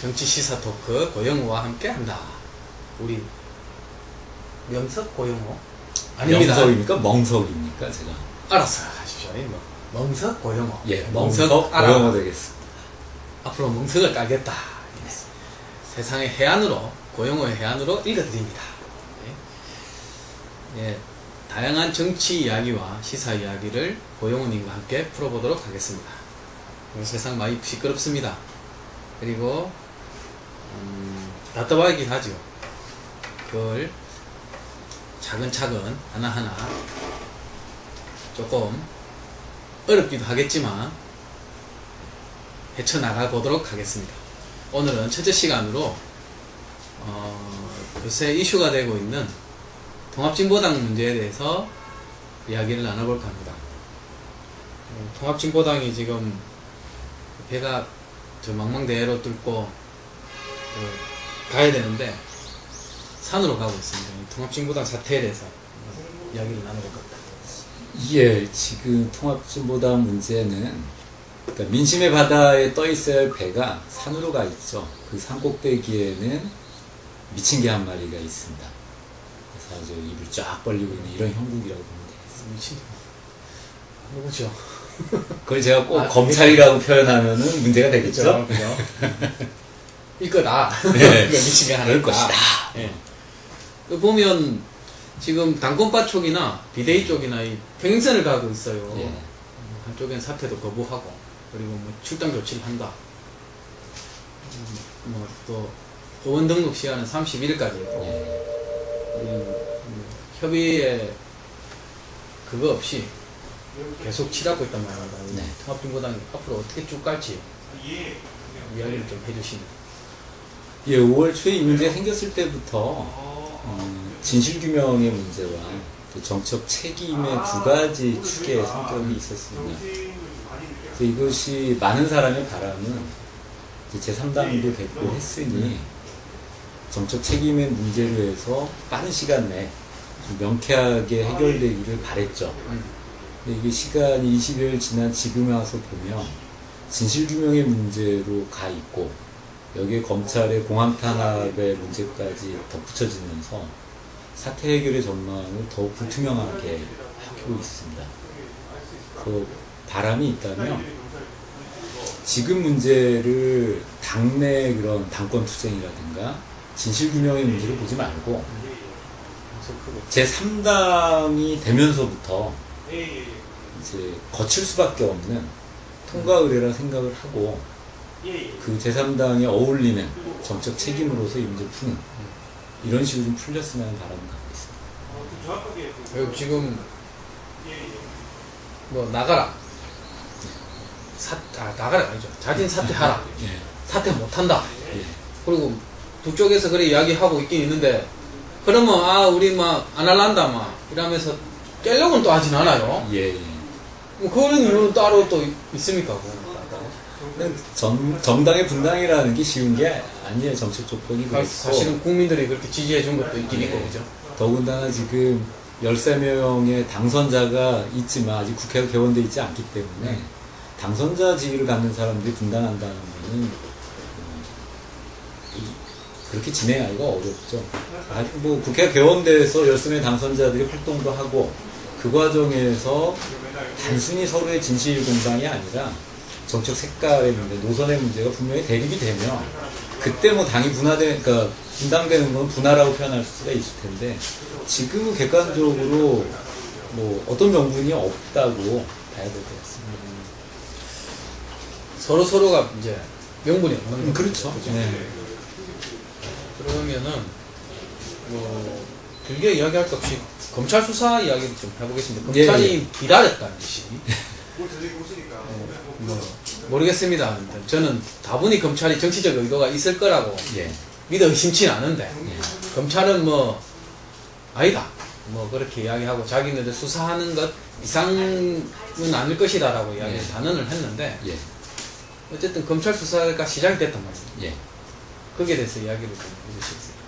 정치 시사 토크 고영호와 함께 한다. 우리 명석 고영호? 아닙니다. 명석입니까? 멍석입니까? 제가 알았어 하십시오. 멍석 고영호. 예, 멍석 고영호 되겠습니다. 앞으로 멍석을 깔겠다. 예. 세상의 해안으로, 고영호의 해안으로 읽어드립니다. 예. 예. 다양한 정치 이야기와 시사 이야기를 고영호님과 함께 풀어보도록 하겠습니다. 세상 많이 시끄럽습니다. 그리고 답답하긴 하죠. 그걸 차근차근 하나하나 조금 어렵기도 하겠지만 헤쳐나가 보도록 하겠습니다. 오늘은 첫째 시간으로 요새 이슈가 되고 있는 통합진보당 문제에 대해서 이야기를 나눠볼까 합니다. 통합진보당이 지금 배가 저 망망대해로 뚫고 가야 되는데 산으로 가고 있습니다. 통합진보당 사태에 대해서 이야기를 나눠볼 겁니다. 예, 지금 통합진보당 문제는 그러니까 민심의 바다에 떠 있어야 할 배가 산으로 가 있죠. 그 산 꼭대기에는 미친 개 한 마리가 있습니다. 그래서 아주 입을 쫙 벌리고 있는 이런 형국이라고 보면 되겠습니다. 미친 누구죠? 그걸 제가 꼭 검찰이라고 표현하면은 문제가 되겠죠? 그죠? 이거다. 네. 미친 개 그럴 것이다. 예. 보면 지금 당권파 쪽이나 비대위 쪽이나 이 평행선을 가고 있어요. 예. 한쪽엔 사퇴도 거부하고 그리고 뭐 출당 조치를 한다. 뭐 또 의원 등록 시한은 31일까지 했고 예. 협의에 그거 없이 계속 치닫고 있단 말입니다. 네. 통합진보당이 앞으로 어떻게 쭉 갈지 이야기를 좀 해주시면. 예, 5월 초에 이 문제가 생겼을 때부터 진실규명의 문제와 또 정책 책임의 두 가지 축의 성격이 있었습니다. 그래서 이것이 많은 사람의 바람은 제3당도 됐고 했으니 정책 책임의 문제로 해서 빠른 시간 내에 좀 명쾌하게 해결되기를 바랬죠. 근데 이게 시간이 20여일 지난 지금 와서 보면 진실규명의 문제로 가 있고 여기에 검찰의 공항탄압의 문제까지 덧붙여지면서 사태 해결의 전망을 더욱 불투명하게 하고 있습니다. 그 바람이 있다면 지금 문제를 당내 그런 당권 투쟁이라든가 진실규명의 문제를 보지 말고 제3당이 되면서부터 이제 거칠 수밖에 없는 통과 의례라 생각을 하고 그 제3당에 어울리는 정책 책임으로서 이 문제를 푸는 이런 식으로 좀 풀렸으면 하는 바람을 갖고 있습니다. 그리고 지금 뭐 나가라. 나가라 아니죠. 자진 사퇴하라. 예. 사퇴 못한다. 예. 그리고 두 쪽에서 그래 이야기하고 있긴 있는데 그러면 우리 막 안 할란다 막 이러면서 깰려고는 또 하진 않아요. 예. 뭐 그런 이유는 따로 또 있습니까? 정당의 분당이라는 게 쉬운 게 아니에요. 정책 조건이 그렇고 사실은 국민들이 그렇게 지지해 준 것도 있긴 있고 그죠? 더군다나 지금 13명의 당선자가 있지만 아직 국회가 개원되어 있지 않기 때문에 당선자 지위를 갖는 사람들이 분당한다는 것은 그렇게 진행하기가 어렵죠. 아직 뭐 국회가 개원돼서 13명의 당선자들이 활동도 하고 그 과정에서 단순히 서로의 진실 공방이 아니라 정책 색깔의 문제, 노선의 문제가 분명히 대립이 되면 그때 뭐 당이 그러니까 분당되는 건 분화라고 표현할 수가 있을 텐데 지금은 객관적으로 뭐 어떤 명분이 없다고 봐야 될 것 같습니다. 서로가 이제 명분이 없는 거죠. 그렇죠. 네. 그러면은 뭐 길게 이야기할 것 없이 검찰 수사 이야기를 좀 해보겠습니다. 검찰이 기다렸다는 듯이 모르겠습니다. 저는 다분히 검찰이 정치적 의도가 있을 거라고 믿어 의심치는 않은데 검찰은 뭐 아니다 뭐 그렇게 이야기하고 자기네들 수사하는 것 이상은 아닐 것이다 라고 이야기 단언을 했는데 어쨌든 검찰 수사가 시작이 됐단 말이에요. 거기에 대해서 이야기를 좀 해주시겠어요?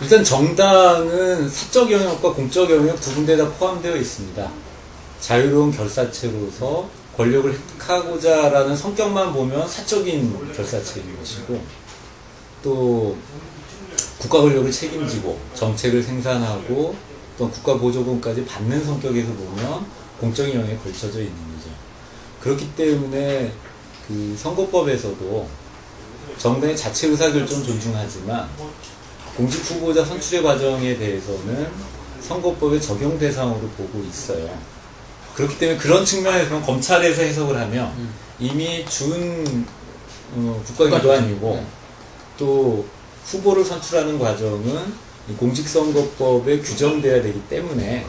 일단 정당은 사적 영역과 공적 영역 두 군데 다 포함되어 있습니다. 자유로운 결사체로서 권력을 획하고자 라는 성격만 보면 사적인 결사체인 것이고 또 국가 권력을 책임지고 정책을 생산하고 또 국가 보조금까지 받는 성격에서 보면 공적인 영역에 걸쳐져 있는 거죠. 그렇기 때문에 그 선거법에서도 정당의 자체 의사결정은 존중하지만 공직 후보자 선출의 과정에 대해서는 선거법의 적용 대상으로 보고 있어요. 그렇기 때문에 그런 측면에서는 검찰에서 해석을 하면 이미 준 국가기관이고 또 후보를 선출하는 과정은 공직선거법에 규정돼야 되기 때문에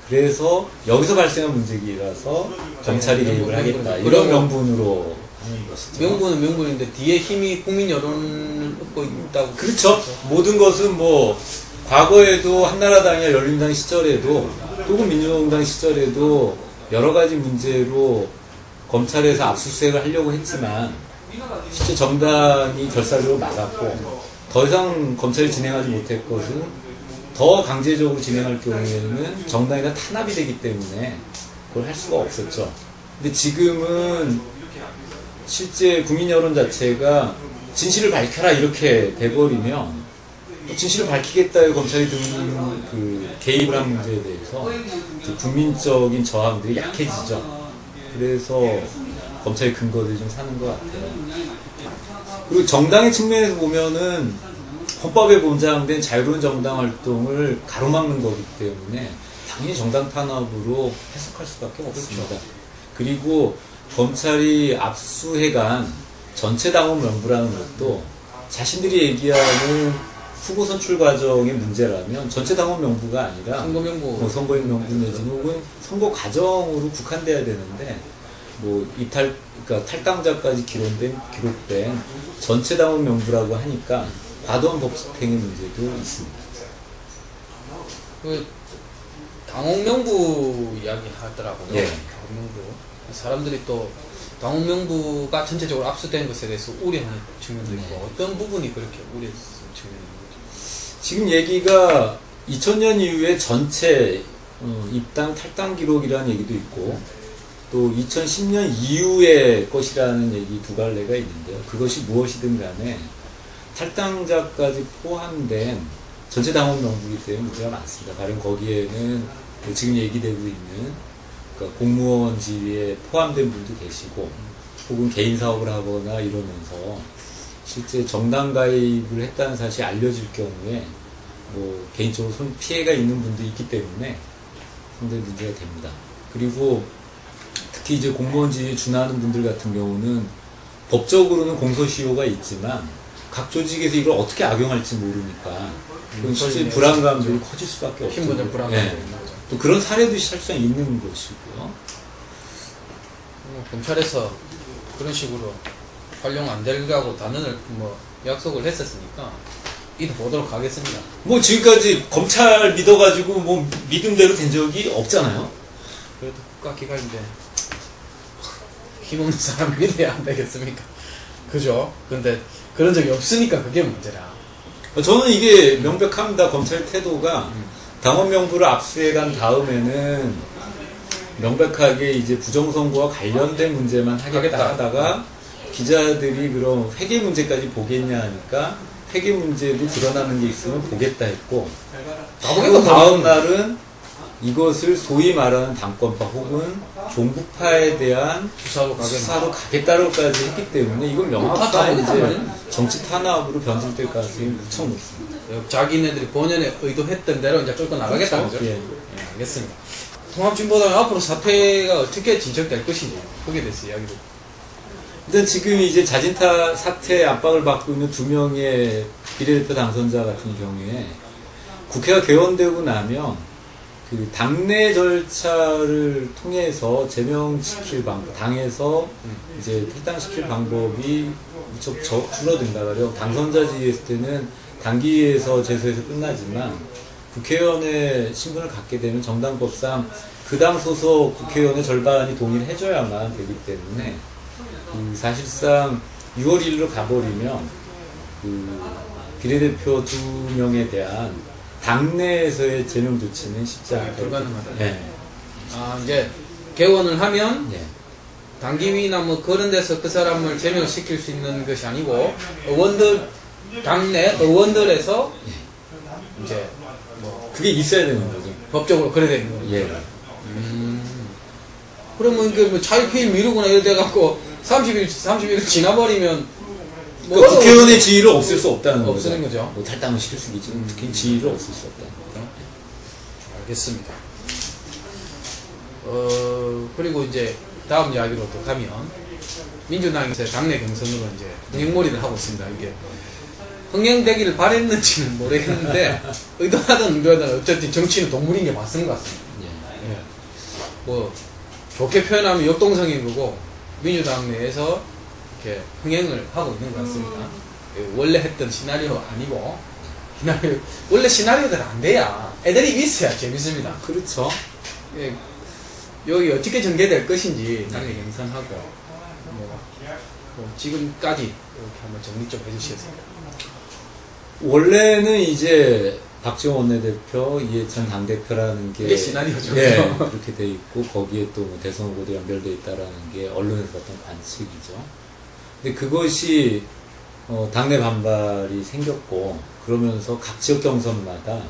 그래서 여기서 발생한 문제이라서 검찰이 개입을 하겠다. 이런 명분으로 하는 것이죠. 명분은 명분인데 뒤에 힘이 국민 여론을 얻고 있다고. 그렇죠. 모든 것은 뭐 과거에도 한나라당이나 열린당 시절에도 또는 민주노동당 시절에도 여러 가지 문제로 검찰에서 압수수색을 하려고 했지만 실제 정당이 결사적으로 막았고 더 이상 검찰이 진행하지 못할 것은 더 강제적으로 진행할 경우에는 정당이 다 탄압이 되기 때문에 그걸 할 수가 없었죠. 근데 지금은 실제 국민 여론 자체가 진실을 밝혀라 이렇게 돼버리면 진실을 밝히겠다의 검찰이 드는 그 개입을 한 문제에 대해서 국민적인 저항들이 약해지죠. 그래서 검찰의 근거들이 좀 사는 것 같아요. 그리고 정당의 측면에서 보면은 헌법에 보장된 자유로운 정당 활동을 가로막는 거기 때문에 당연히 정당 탄압으로 해석할 수밖에 없습니다. 그렇죠. 그리고 검찰이 압수해간 전체 당원 명부라는 것도 자신들이 얘기하는 후보 선출 과정의 문제라면 전체 당원 명부가 아니라 선거 명부, 선거인 명부 내지는 혹은 선거 과정으로 국한돼야 되는데 그러니까 탈당자까지 기록된 전체 당원 명부라고 하니까 과도한 법집행의 문제도 있습니다. 그 당원 명부 이야기 하더라고요. 예. 당원 명부. 사람들이 또 당원 명부가 전체적으로 압수된 것에 대해서 우려하는 측면도 있고 어떤 부분이 그렇게 우려하는 측면이 있는 거죠? 지금 얘기가 2000년 이후에 전체 입당 탈당 기록이라는 얘기도 있고 또 2010년 이후의 것이라는 얘기 두 갈래가 있는데요. 그것이 무엇이든 간에 탈당자까지 포함된 전체 당원 명부이기 때문에 문제가 많습니다. 가령 거기에는 지금 얘기되고 있는 그러니까 공무원 지위에 포함된 분도 계시고 혹은 개인 사업을 하거나 이러면서 실제 정당 가입을 했다는 사실이 알려질 경우에 뭐 개인적으로 피해가 있는 분도 있기 때문에 상당히 문제가 됩니다. 그리고 특히 이제 공무원 지위에 준하는 분들 같은 경우는 법적으로는 공소시효가 있지만 각 조직에서 이걸 어떻게 악용할지 모르니까 실제 불안감들이 커질 수밖에 없죠. 힘보다 불안감이 있는 거죠. 또 그런 사례도 실상 있는 것이고요. 검찰에서 그런 식으로 활용 안 되려고 단언을 약속을 했었으니까 이도 보도록 하겠습니다. 뭐 지금까지 검찰 믿어가지고 뭐 믿음대로 된 적이 없잖아요. 그래도 국가기관인데 힘없는 사람 믿어야 안 되겠습니까? 그죠? 근데 그런 적이 없으니까 그게 문제라. 저는 이게 명백합니다. 검찰 태도가 당원 명부를 압수해간 다음에는 명백하게 이제 부정선거와 관련된 문제만 하겠다 하다가 기자들이 그럼 회계 문제까지 보겠냐 하니까 회계 문제도 드러나는 게 있으면 보겠다 했고 바로 다음 날은 이것을 소위 말하는 당권파 혹은 종북파에 대한 수사로 가겠다고까지 했기 때문에 이건 명확한 이제 정치 탄압으로 변질될 가능성이 무척 높습니다. 자기네들이 본연에 의도했던 대로 이제 끌고 나가겠다는 거죠? 예. 예, 알겠습니다. 통합진보당 앞으로 사태가 어떻게 진척될 것인지 거기에 대해서 이야기를. 일단 지금 이제 자진타 사퇴 압박을 받고 있는 2명의 비례대표 당선자 같은 경우에 국회가 개원되고 나면 그 당내 절차를 통해서 제명시킬 방법, 당에서 이제 탈당시킬 방법이 무척 줄어든다. 가령 당선자 지위했을 때는 당기에서 제소해서 끝나지만 국회의원의 신분을 갖게 되면 정당법상 그 당 소속 국회의원의 절반이 동의를 해줘야만 되기 때문에 사실상 6월 1일로 가버리면 비례대표 2명에 대한 당내에서의 제명 조치는 쉽지 않다. 불가능하다. 네. 이제 개원을 하면 네. 당기위나 뭐 그런 데서 그 사람을 제명시킬 수 있는 것이 아니고 의원들 당내 의원들에서 이제 뭐 그게 있어야 되는 거죠. 법적으로 그래 되는 거예요. 예. 그러면 뭐 차일피일 미루거나 이래 돼갖고 30일 지나버리면 그러니까 국회의원의 지위를 없앨 수 없다는 거죠. 없애는 거죠. 뭐 탈당을 시킬 수 있지만 특히 지위를 없앨 수 없다는 거죠. 알겠습니다. 그리고 이제 다음 이야기로 또 가면 민주당이 이제 당내 경선으로 이제 흥행몰이를 하고 있습니다. 이게 흥행되기를 바랬는지는 모르겠는데 의도하든 의도하든 어쨌든 정치는 동물인 게 맞는 것 같습니다. 예. 뭐 좋게 표현하면 역동성인 거고 민주당 내에서 이렇게 흥행을 하고 있는 것 같습니다. 원래 했던 시나리오 아니고 원래 시나리오대로 안 돼야 애들이 있어야 재밌습니다. 그렇죠. 예, 여기 어떻게 전개될 것인지 당내 경선하고 뭐 지금까지 이렇게 한번 정리 좀 해주시겠습니다. 원래는 이제 박지원 원내대표, 이해찬 당대표라는 게 이게 시나리오죠. 예, 그렇게 돼 있고 거기에 또 뭐 대선 후보도 연결돼 있다라는 게 언론에서 어떤 관측이죠. 근데 그것이 당내 반발이 생겼고 그러면서 각 지역 경선마다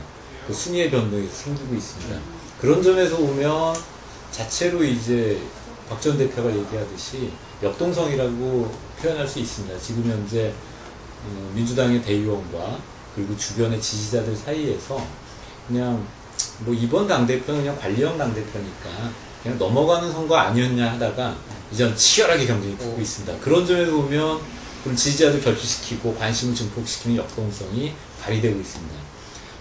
그 순위의 변동이 생기고 있습니다. 그런 점에서 보면 자체로 이제 박지원 대표가 얘기하듯이 역동성이라고 표현할 수 있습니다. 지금 현재 민주당의 대의원과 그리고 주변의 지지자들 사이에서 그냥 뭐 이번 당대표는 그냥 관리형 당대표니까 그냥 넘어가는 선거 아니었냐 하다가 이제 치열하게 경쟁이 붙고 있습니다. 그런 점에서 보면 그런 지지자들 결집시키고 관심을 증폭시키는 역동성이 발휘되고 있습니다.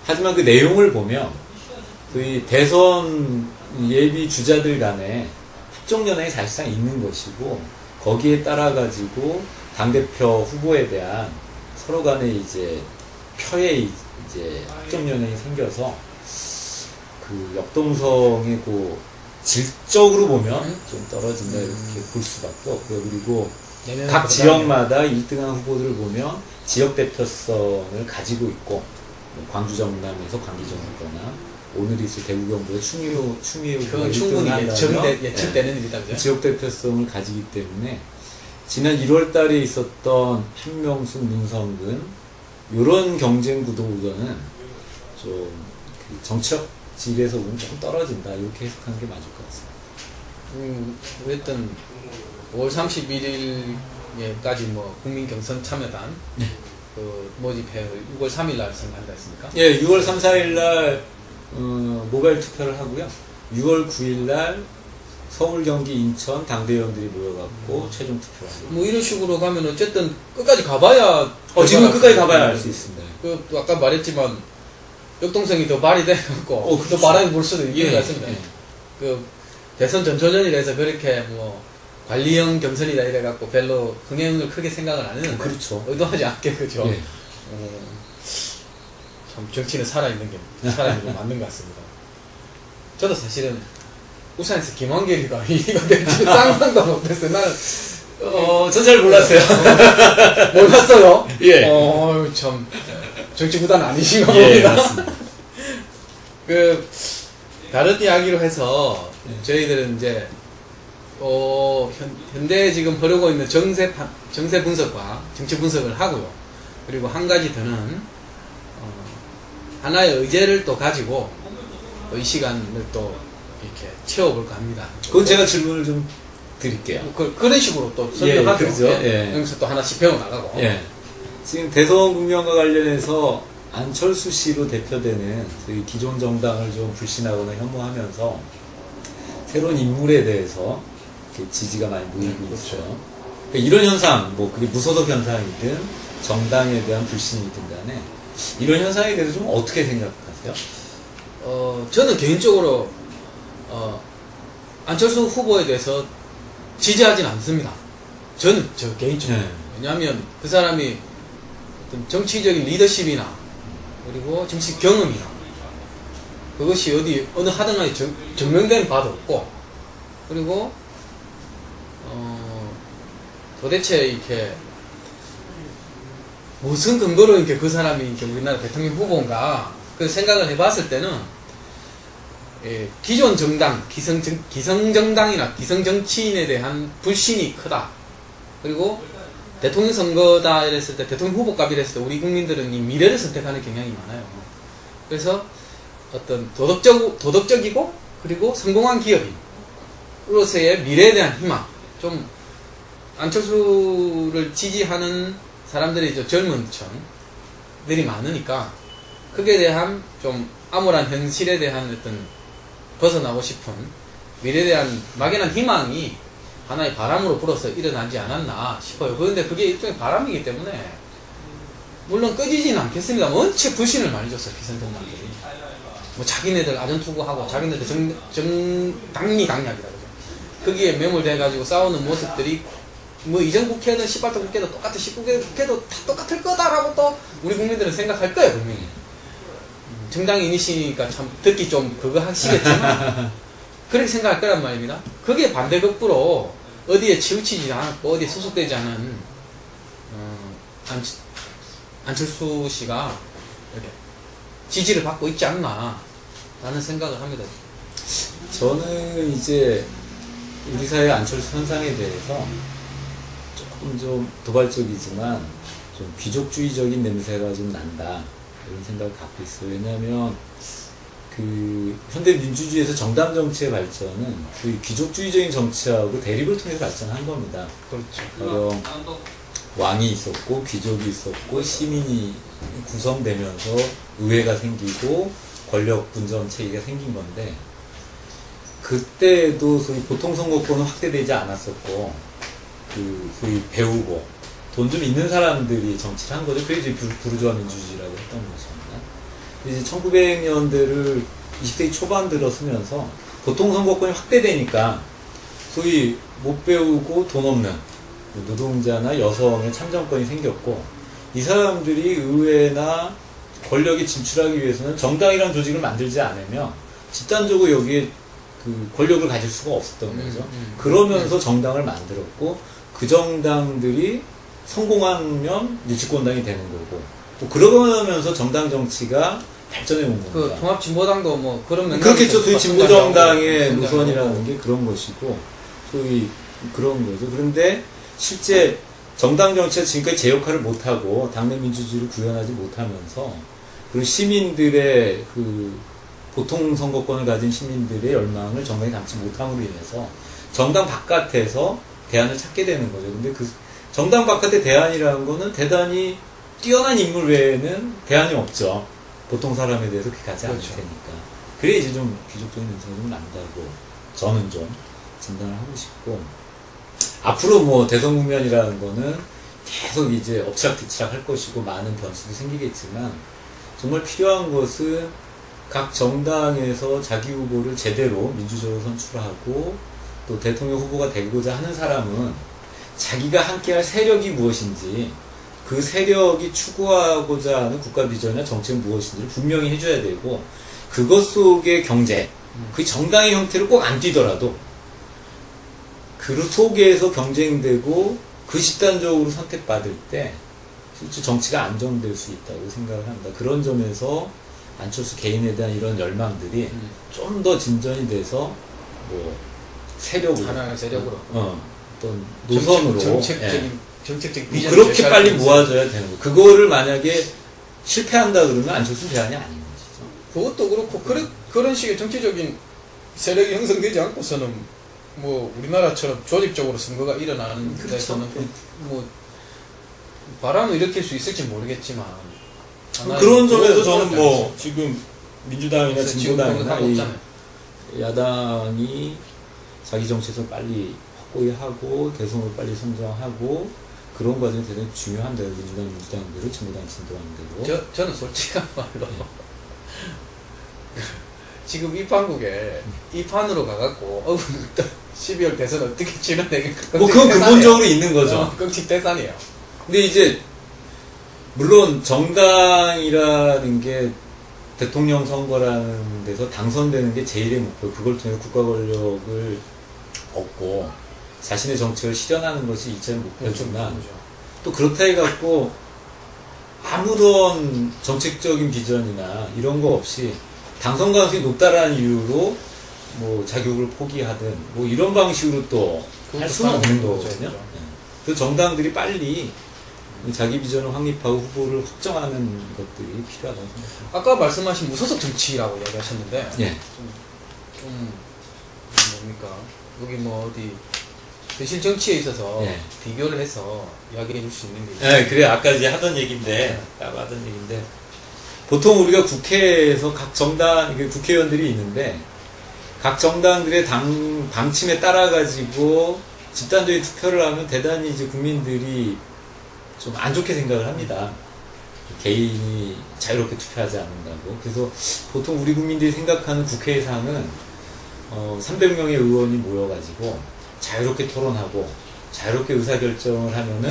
하지만 그 내용을 보면 그 대선 예비 주자들 간에 협정연합이 사실상 있는 것이고 거기에 따라 가지고 당대표 후보에 대한 서로 간에 이제 표에 이제 협정연합이 생겨서 그 역동성의 그 질적으로 보면 좀 떨어진다 이렇게 볼 수밖에 없고요. 그리고 각 지역마다 1등한 후보들을 보면 지역 대표성을 가지고 있고 광주 전남에서 강기정 후보나 오늘 있을 대구 경북의 추미애 후보가 충분히 1등을 예측되는 일이다. 그죠? 지역 대표성을 가지기 때문에 지난 1월 달에 있었던 한명숙, 문성근 이런 경쟁 구도보다는 좀 정치적 질에서 보면 조금 떨어진다 이렇게 해석하는 게 맞을 것 같습니다. 어쨌든 5월 31일까지 뭐 국민 경선 참여단 그 모집회 6월 3일 날 선거한다 했습니까? 예, 6월 3, 4일 날 모바일 투표를 하고요. 6월 9일 날 서울, 경기, 인천 당대의원들이 모여갖고 최종 투표를 하고. 뭐 이런 식으로 가면 어쨌든 끝까지 가봐야 지금 끝까지 가봐야 알 수 있습니다. 또 아까 말했지만 역동성이 더 발휘돼갖고 더 바람이 불 수도 있는 것 같습니다. 그 대선 전초전이라 해서 그렇게 뭐 관리형 경선이다 이래갖고 별로 흥행을 크게 생각을 안 했는데 그렇죠. 의도하지 않게 그죠. 예. 참 정치는 살아있는 게 맞는 것 같습니다. 저도 사실은 울산에서 김한길이가 2위가 될지 상상도 못했어요. 나는 전 잘 몰랐어요. 몰랐어요. 예. 참 정치구단 아니신가 예, 봅니다. 맞습니다. 그 다른 이야기로 해서 저희들은 이제 현대에 지금 흐르고 있는 정세 분석과 정치 분석을 하고요. 그리고 한 가지 더는 하나의 의제를 또 가지고 이 시간을 또 이렇게 채워볼까 합니다. 그건 제가 질문을 좀 드릴게요. 그런 식으로 또 설명하죠. 그렇죠. 예. 여기서 또 하나씩 배워나가고. 예. 지금 대선 국면과 관련해서 안철수 씨로 대표되는 저희 기존 정당을 좀 불신하거나 혐오하면서 새로운 인물에 대해서 이렇게 지지가 많이 모이고 그렇죠. 있어요. 그러니까 이런 현상, 뭐 그게 무소속 현상이든 정당에 대한 불신이든 간에 이런 현상에 대해서 좀 어떻게 생각하세요? 저는 개인적으로 안철수 후보에 대해서 지지하진 않습니다. 저는 저 개인적으로. 왜냐하면 그 사람이 어떤 정치적인 리더십이나 그리고 정치 경험이나 그것이 어느 하등하에 증명된 바도 없고 그리고 도대체 이렇게 무슨 근거로 이렇게 그 사람이 이렇게 우리나라 대통령 후보인가 그 생각을 해봤을 때는 기존 정당, 기성정당이나 기성정치인에 대한 불신이 크다. 그리고 대통령 선거다 이랬을 때, 대통령 후보값 이랬을 때 우리 국민들은 이 미래를 선택하는 경향이 많아요. 그래서 어떤 도덕적이고 그리고 성공한 기업인으로서의 미래에 대한 희망, 좀 안철수를 지지하는 사람들이 좀 젊은 층들이 많으니까 그게 대한 좀 암울한 현실에 대한 어떤 벗어나고 싶은 미래에 대한 막연한 희망이 하나의 바람으로 불어서 일어나지 않았나 싶어요. 그런데 그게 일종의 바람이기 때문에 물론 꺼지지는 않겠습니다. 원체 불신을 많이 줬어요. 기성정당들이. 뭐 자기네들 아전투구하고 자기네들 정당리강약이라 그러죠. 거기에 매몰돼가지고 싸우는 모습들이 뭐 이전 국회든 18대 국회도 똑같은 19대 국회도 다 똑같을 거다라고 또 우리 국민들은 생각할 거예요. 분명히. 정당인이시니까 참 듣기 좀 그거 하시겠지만 그렇게 생각할 거란 말입니다. 그게 반대급부로 어디에 치우치지 않았고 어디에 소속되지 않은 안철수 씨가 이렇게 지지를 받고 있지 않나 라는 생각을 합니다. 저는 이제 우리 사회 안철수 현상에 대해서 조금 좀 도발적이지만 좀 귀족주의적인 냄새가 좀 난다 이런 생각을 갖고 있어요. 왜냐하면 그 현대 민주주의에서 정당 정치의 발전은 그 귀족주의적인 정치하고 대립을 통해서 발전한 겁니다. 그렇죠. 왕이 있었고 귀족이 있었고 시민이 구성되면서 의회가 생기고 권력 분점 체계가 생긴 건데 그때도 소위 보통 선거권은 확대되지 않았었고 그 소위 배우고 돈 좀 있는 사람들이 정치를 한 거죠. 그게 이제 부르주아 민주주의라고 했던 것입니다. 이제 1900년대를 20세기 초반 들어서면서 보통 선거권이 확대되니까 소위 못 배우고 돈 없는 노동자나 여성의 참정권이 생겼고 이 사람들이 의회나 권력에 진출하기 위해서는 정당이라는 조직을 만들지 않으면 집단적으로 여기에 그 권력을 가질 수가 없었던 거죠. 그러면서 정당을 만들었고 그 정당들이 성공하면 이제 집권당이 되는 거고 뭐 그러면서 정당 정치가 발전해 온 겁니다. 그 통합진보당도 뭐 그런 그렇겠죠. 소위 진보정당의 노선이라는 게 그런 것이고 소위 그런 거죠. 그런데 실제 정당 정치가 지금까지 제 역할을 못하고 당내 민주주의를 구현하지 못하면서 그리고 시민들의 그 보통 선거권을 가진 시민들의 열망을 정당에 담지 못함으로 인해서 정당 바깥에서 대안을 찾게 되는 거죠. 근데 그 정당 바깥의 대안이라는 거는 대단히 뛰어난 인물 외에는 대안이 없죠. 보통 사람에 대해서 그렇게 가지 않을 테니까. 그래 이제 좀 귀족적인 인생이 좀 난다고 저는 좀 진단을 하고 싶고 앞으로 뭐 대선 국면이라는 거는 계속 이제 엎치락뒤치락 할 것이고 많은 변수도 생기겠지만 정말 필요한 것은 각 정당에서 자기 후보를 제대로 민주적으로 선출하고 또 대통령 후보가 되고자 하는 사람은 자기가 함께할 세력이 무엇인지 그 세력이 추구하고자 하는 국가 비전이나 정책은 무엇인지를 분명히 해줘야 되고 그것 속의 경제, 그 정당의 형태를 꼭 안 띄더라도 그 속에서 경쟁되고 그 집단적으로 선택받을 때 실제 정치가 안정될 수 있다고 생각을 합니다. 그런 점에서 안철수 개인에 대한 이런 열망들이 좀 더 진전이 돼서 뭐 세력으로 하나의 세력으로 어떤 노선으로 정책적인 비전 그렇게 빨리 모아져야 되는 거. 그거를 만약에 실패한다 그러면 안철수 대안이 아닌 거죠. 그것도 그렇고 그런 식의 정치적인 세력이 형성되지 않고서는 뭐 우리나라처럼 조직적으로 선거가 일어나는 데서는 뭐 바람을 일으킬 수 있을지 모르겠지만 그런 점에서 저는 뭐 지금 민주당이나 진보당이나 이 야당이 자기 정체성을 빨리 확고히 하고 대선을 빨리 선정하고 그런 과정이 대단히 중요한데 민주당대로 진보당 진보당대로 저는 솔직한 말로 지금 이 판국에 이 판으로 가갖고 12월 대선 어떻게 치러내겠까 뭐 그건 근본적으로 있는 거죠. 끔찍 대산이에요. 근데 이제 물론 정당이라는 게 대통령 선거라는 데서 당선되는 게 제일의 목표, 그걸 통해 국가 권력을 얻고 자신의 정책을 실현하는 것이 이차의 목표지만 또 그렇다 해갖고 아무런 정책적인 비전이나 이런 거 없이 당선 가능성이 높다라는 이유로 뭐 자격을 포기하든 뭐 이런 방식으로 또 할 수는 없는 거거든요. 그래서 정당들이 빨리 자기 비전을 확립하고 후보를 확정하는 것들이 필요하다고 생각합니다. 아까 말씀하신 무소속 정치라고 이야기하셨는데 예. 좀 뭡니까? 여기 뭐 어디 대신 정치에 있어서 예. 비교를 해서 이야기해 줄 수 있는 게 있어요. 네, 그래 아까 이제 하던 얘기인데 보통 우리가 국회에서 각 정당 국회의원들이 있는데 각 정당들의 방침에 따라 가지고 집단적인 투표를 하면 대단히 이제 국민들이 좀 안 좋게 생각을 합니다. 개인이 자유롭게 투표하지 않는다고. 그래서 보통 우리 국민들이 생각하는 국회의상은 300명의 의원이 모여가지고 자유롭게 토론하고 자유롭게 의사결정을 하면은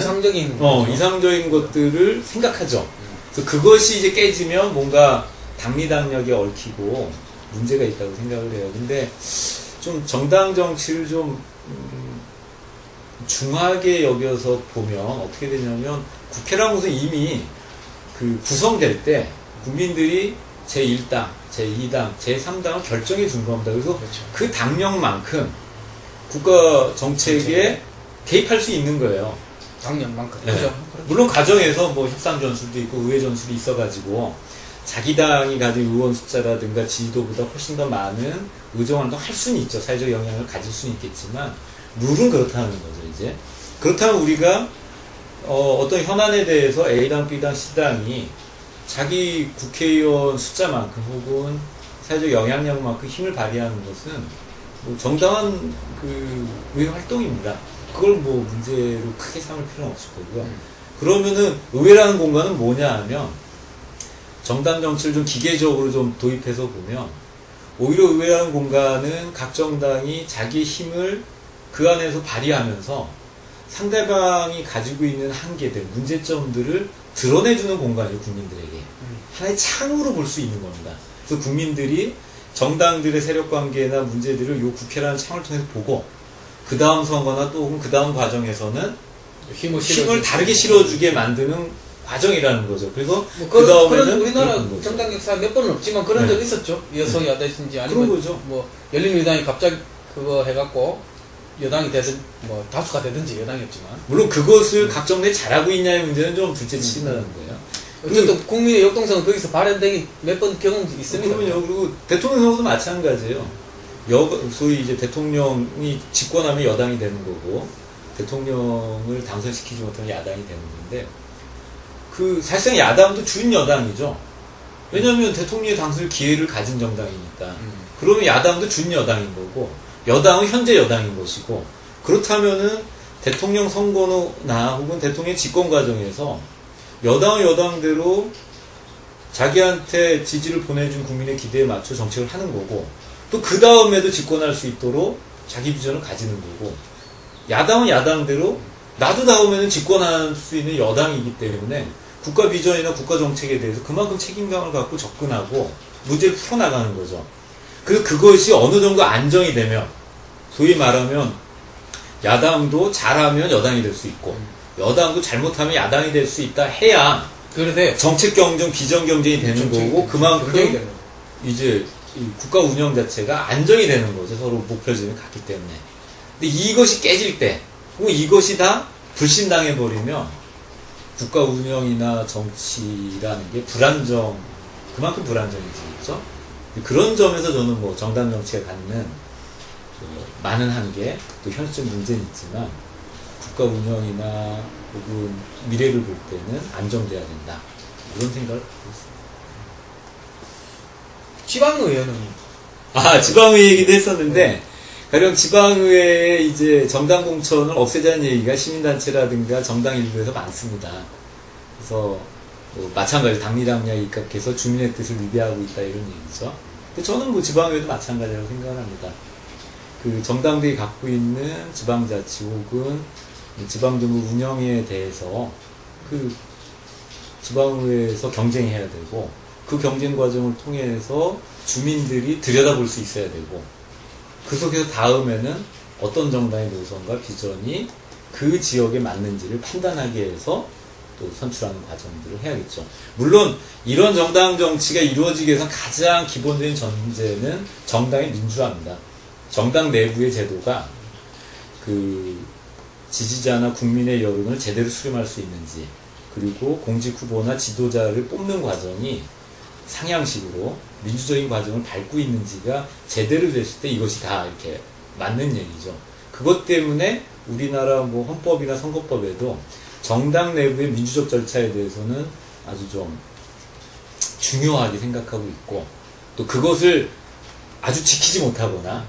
이상적인 것들을 생각하죠. 그래서 그것이 이제 깨지면 뭔가 당리당략에 얽히고 문제가 있다고 생각을 해요. 근데 좀 정당 정치를 좀 중하게 여겨서 보면 어떻게 되냐면 국회라는 것은 이미 그 구성될 때 국민들이 제1당, 제2당, 제3당을 결정해 준 겁니다. 그래서 그렇죠. 그 당력만큼 국가 정책에 개입할 수 있는 거예요. 당연만큼. 네. 그렇죠. 물론 가정에서 뭐 협상 전술도 있고 의회 전술이 있어가지고 자기 당이 가진 의원 숫자라든가 지지도보다 훨씬 더 많은 의정활동 할 수는 있죠. 사회적 영향을 가질 수는 있겠지만 룰은 그렇다는 거죠. 이제 그렇다면 우리가 어떤 현안에 대해서 A당, B당, C당이 자기 국회의원 숫자만큼 혹은 사회적 영향력만큼 힘을 발휘하는 것은 뭐 정당한 그 의회 활동입니다. 그걸 뭐 문제로 크게 삼을 필요는 없을 거고요. 그러면은 의회라는 공간은 뭐냐 하면 정당 정치를 좀 기계적으로 좀 도입해서 보면 오히려 의회라는 공간은 각 정당이 자기 힘을 그 안에서 발휘하면서 상대방이 가지고 있는 한계들, 문제점들을 드러내주는 공간이에요, 국민들에게. 하나의 창으로 볼 수 있는 겁니다. 그래서 국민들이 정당들의 세력관계나 문제들을 요 국회라는 창을 통해서 보고 그 다음 선거나 또 혹은 그 다음 과정에서는 힘을 다르게 실어주게 만드는 과정이라는 거죠. 그래서 그 다음에는 우리나라 정당 역사 몇 번은 없지만 그런 적 있었죠. 여소야대신지 아니면 그런 거죠. 뭐 열린민주당이 갑자기 그거 해갖고 여당이 되든 뭐 다수가 되든지 여당이었지만 물론 그것을 각 정당이 잘하고 있냐의 문제는 좀 둘째치는다는 거예요. 어쨌든 국민의 역동성은 거기서 발현되기 몇 번 경험 있습니다. 그러면요. 그리고 대통령 선거도 마찬가지예요. 소위 이제 대통령이 집권하면 여당이 되는 거고 대통령을 당선시키지 못하면 야당이 되는 건데 그 사실상 야당도 준여당이죠. 왜냐하면 대통령의 당선을 기회를 가진 정당이니까. 그러면 야당도 준여당인 거고 여당은 현재 여당인 것이고 그렇다면은 대통령 선거나 혹은 대통령 집권 과정에서 여당은 여당대로 자기한테 지지를 보내준 국민의 기대에 맞춰 정책을 하는 거고 또 그 다음에도 집권할 수 있도록 자기 비전을 가지는 거고 야당은 야당대로 나도 다음에는 집권할 수 있는 여당이기 때문에 국가 비전이나 국가 정책에 대해서 그만큼 책임감을 갖고 접근하고 문제를 풀어나가는 거죠. 그래서 그것이 어느 정도 안정이 되면 소위 말하면 야당도 잘하면 여당이 될 수 있고 여당도 잘못하면 야당이 될 수 있다 해야 정책 경쟁, 비전 경쟁이 되는 거고 그만큼 이제 이 국가 운영 자체가 안정이 되는 거죠. 서로 목표점이 같기 때문에. 근데 이것이 깨질 때 혹은 이것이 다 불신당해 버리면 국가 운영이나 정치라는 게 그만큼 불안정해지겠죠. 그런 점에서 저는 뭐 정당 정치가 갖는 많은 한계, 또 현실적 문제는 있지만 국가 운영이나 혹은 미래를 볼 때는 안정돼야 된다. 이런 생각을 갖고 있습니다. 지방의회는 지방의회 얘기도 했었는데 가령 지방의회에 이제 정당 공천을 없애자는 얘기가 시민단체라든가 정당 일부에서 많습니다. 그래서 뭐 마찬가지로 당리당략에 입각해서 주민의 뜻을 위배하고 있다 이런 얘기죠. 근데 저는 뭐 지방의회도 마찬가지라고 생각을 합니다. 그 정당들이 갖고 있는 지방자치 혹은 지방정부 운영에 대해서 그 지방의회에서 경쟁해야 되고 그 경쟁 과정을 통해서 주민들이 들여다볼 수 있어야 되고 그 속에서 다음에는 어떤 정당의 노선과 비전이 그 지역에 맞는지를 판단하게 해서 또 선출하는 과정들을 해야겠죠. 물론 이런 정당 정치가 이루어지기 위해서 가장 기본적인 전제는 정당의 민주화입니다. 정당 내부의 제도가 그 지지자나 국민의 여론을 제대로 수렴할 수 있는지, 그리고 공직 후보나 지도자를 뽑는 과정이 상향식으로 민주적인 과정을 밟고 있는지가 제대로 됐을 때 이것이 다 이렇게 맞는 얘기죠. 그것 때문에 우리나라 뭐 헌법이나 선거법에도 정당 내부의 민주적 절차에 대해서는 아주 좀 중요하게 생각하고 있고, 또 그것을 아주 지키지 못하거나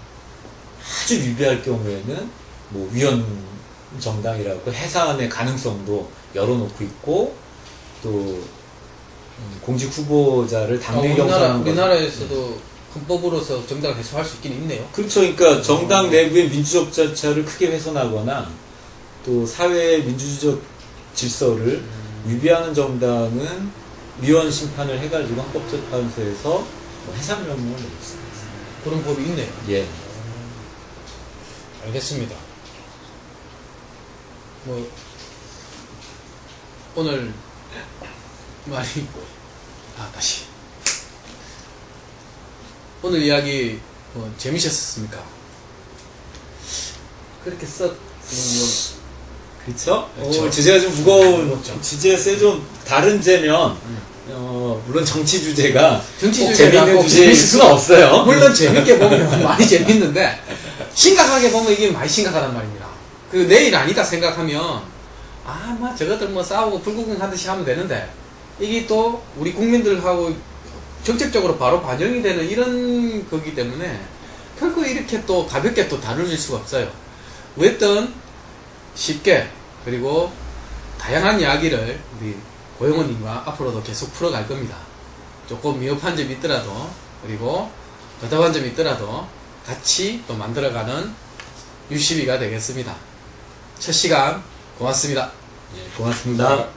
아주 위배할 경우에는 뭐 위헌 정당이라고 해산의 가능성도 열어놓고 있고, 또 공직 후보자를 당내 경선하는 우리나라에서도 헌법으로서 정당을 해소할 수 있긴 있네요. 그렇죠. 그러니까 정당 내부의 민주적 절차를 크게 훼손하거나 또 사회의 민주적 질서를 위배하는 정당은 위헌 심판을 해가지고 헌법재판소에서 뭐 해산 명령을 내릴 수 있습니다. 그런 법이 있네요. 예. 알겠습니다. 뭐 오늘 많이 다시 오늘 이야기 재미있었습니까? 그렇게 그렇죠? 그렇죠. 주제가 좀 무거운, 그렇죠. 주제에 좀 다른 주제면, 물론 정치 주제가 정치 꼭 주제가 재밌는 꼭 주제일 재밌을 수는 없어요. 물론 재밌게 보면 많이 재밌는데 심각하게 보면 이게 많이 심각하단 말입니다. 그 내일 아니다 생각하면 뭐 저것들 뭐 싸우고 불구경 하듯이 하면 되는데, 이게 또 우리 국민들하고 정책적으로 바로 반영이 되는 이런 거기 때문에 결코 이렇게 또 가볍게 또 다룰 수가 없어요. 어쨌든 쉽게 그리고 다양한 이야기를 우리 고영호님과 앞으로도 계속 풀어갈 겁니다. 조금 미흡한 점이 있더라도, 그리고 답답한 점이 있더라도 같이 또 만들어가는 유시비가 되겠습니다. 첫 시간 고맙습니다. 예, 고맙습니다.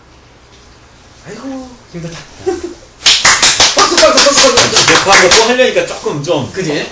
아이고 힘들다. 박수. 녹화한 거 또 하려니까 조금 좀 그지?